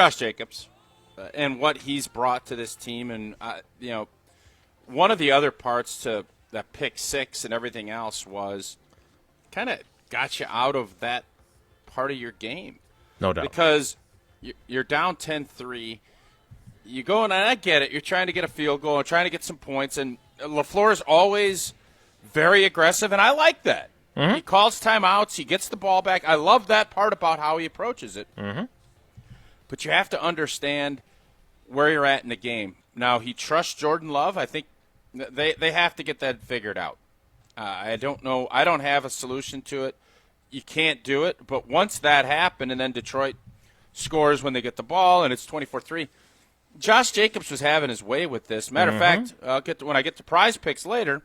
Josh Jacobs and what he's brought to this team. And, one of the other parts to that pick six and everything else was kind of got you out of that part of your game. No doubt. Because you're down 10-3. You go, and I get it. You're trying to get a field goal and trying to get some points. And LaFleur is always very aggressive, and I like that. Mm-hmm. He calls timeouts. He gets the ball back. I love that part about how he approaches it. Mm-hmm. But you have to understand where you're at in the game. Now, he trusts Jordan Love. I think they have to get that figured out. I don't know. I don't have a solution to it. You can't do it. But once that happened, and then Detroit scores when they get the ball, and it's 24-3, Josh Jacobs was having his way with this. Matter of fact, when I get to prize picks later,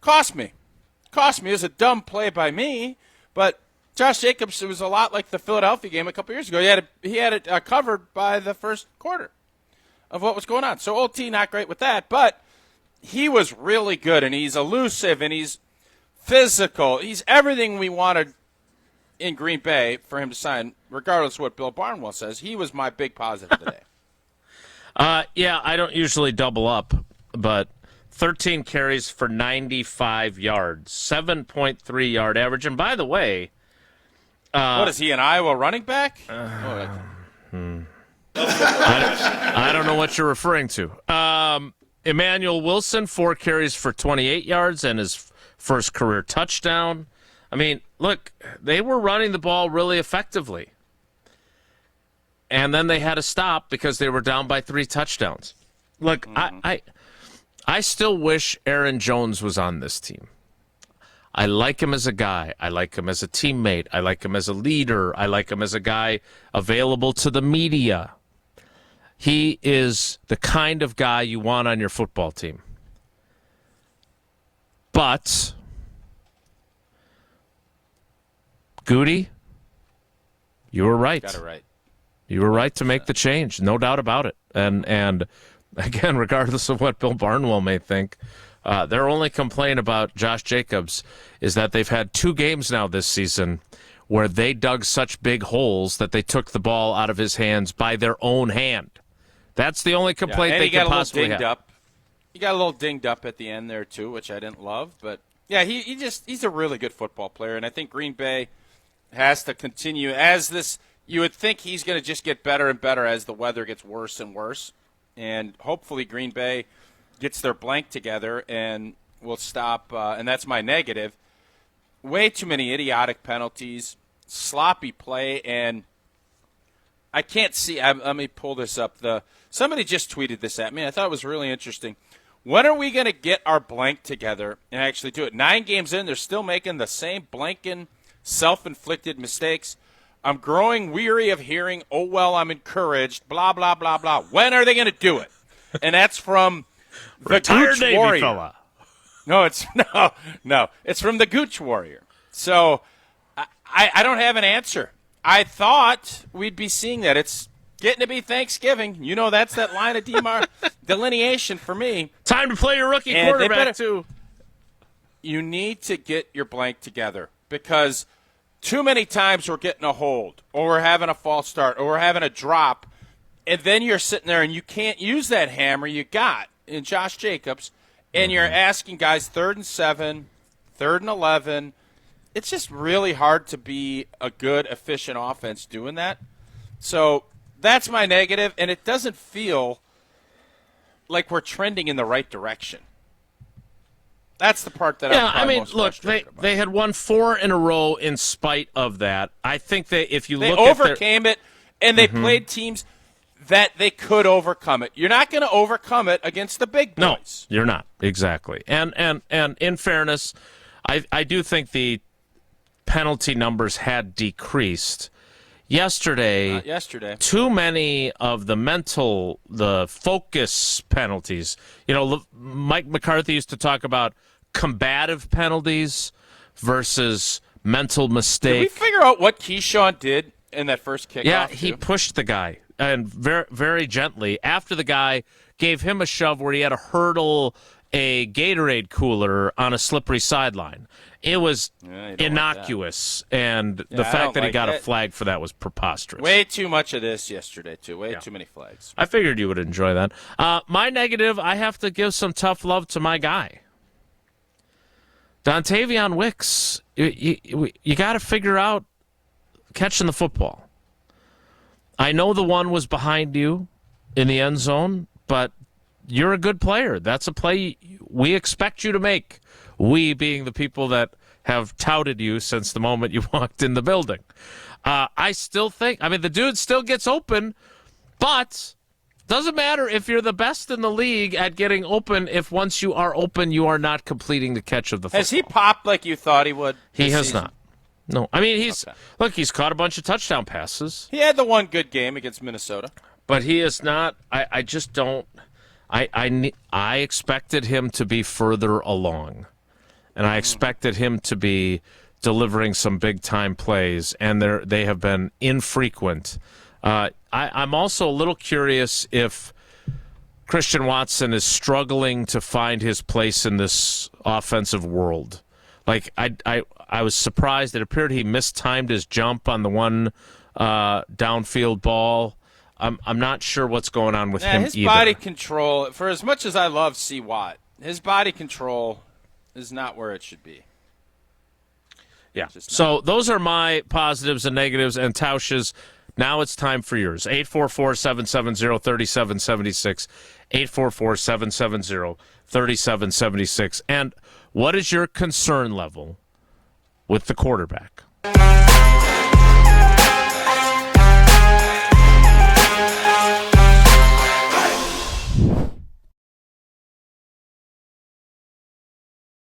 cost me. It was a dumb play by me, but Josh Jacobs, it was a lot like the Philadelphia game a couple years ago. He had it covered by the first quarter of what was going on. So OT not great with that, but he was really good, and he's elusive, and he's physical. He's everything we wanted in Green Bay for him to sign, regardless of what Bill Barnwell says. He was my big positive today. Yeah, I don't usually double up, but 13 carries for 95 yards, 7.3 yard average. And by the way, what is he, an Iowa running back? I don't know what you're referring to. Emmanuel Wilson, 4 carries for 28 yards and his first career touchdown. I mean, look, they were running the ball really effectively. And then they had to stop because they were down by 3 touchdowns. Look, I still wish Aaron Jones was on this team. I like him as a guy. I like him as a teammate. I like him as a leader. I like him as a guy available to the media. He is the kind of guy you want on your football team. But, Goody, you were right. Got it right. You were right to make the change, no doubt about it. And again, regardless of what Bill Barnwell may think, their only complaint about Josh Jacobs is that they've had 2 games now this season where they dug such big holes that they took the ball out of his hands by their own hand. That's the only complaint they could possibly have. He got a little dinged up at the end there, too, which I didn't love. But, yeah, he's a really good football player, and I think Green Bay has to continue as this. You would think he's going to just get better and better as the weather gets worse and worse. And hopefully Green Bay gets their blank together and will stop. And that's my negative. Way too many idiotic penalties, sloppy play, and I can't see. Let me pull this up. Somebody just tweeted this at me. I thought it was really interesting. When are we going to get our blank together and actually do it? 9 games in, they're still making the same blanking, self-inflicted mistakes. I'm growing weary of hearing, oh, well, I'm encouraged, blah, blah, blah, blah. When are they going to do it? And that's from the Gooch Navy Warrior. Fella. No, it's from the Gooch Warrior. So I don't have an answer. I thought we'd be seeing that. It's getting to be Thanksgiving. You know, that's that line of delineation for me. Time to play your rookie quarterback, too. You need to get your blank together because too many times we're getting a hold or we're having a false start or we're having a drop, and then you're sitting there and you can't use that hammer you got in Josh Jacobs, and you're asking guys 3rd and 7, 3rd and 11. It's just really hard to be a good, efficient offense doing that. So that's my negative, and it doesn't feel like we're trending in the right direction. That's the part that I'm most frustrated about. They had won 4 in a row in spite of that. I think they overcame it, and they played teams that they could overcome it. You're not going to overcome it against the big boys. No, you're not. Exactly. And in fairness, I do think the penalty numbers had decreased. Yesterday, too many of the focus penalties. You know, Mike McCarthy used to talk about combative penalties versus mental mistake. Did we figure out what Keyshawn did in that first kickoff? Yeah, he pushed the guy, and very, very gently. After the guy gave him a shove where he had a hurdle a Gatorade cooler on a slippery sideline. It was innocuous, and the fact that he got a flag for that was preposterous. Way too much of this yesterday, too. Way too many flags. I figured you would enjoy that. My negative, I have to give some tough love to my guy. Dontayvion Wicks, you got to figure out catching the football. I know the one was behind you in the end zone, but you're a good player. That's a play we expect you to make. We being the people that have touted you since the moment you walked in the building. I still think, the dude still gets open, but doesn't matter if you're the best in the league at getting open if once you are open, you are not completing the catch of the football. Has he popped like you thought he would? He has not. No. He's caught a bunch of touchdown passes. He had the one good game against Minnesota. But he is not, I just don't, I expected him to be further along. And I expected him to be delivering some big-time plays, and they have been infrequent. I'm also a little curious if Christian Watson is struggling to find his place in this offensive world. Like, I was surprised. It appeared he mistimed his jump on the one downfield ball. I'm not sure what's going on with him his either. Body control, for as much as I love C. Watt, his body control is not where it should be. Yeah. So those are my positives and negatives and Tausch's. Now it's time for yours. 844-770-3776. 844-770-3776. And what is your concern level with the quarterback?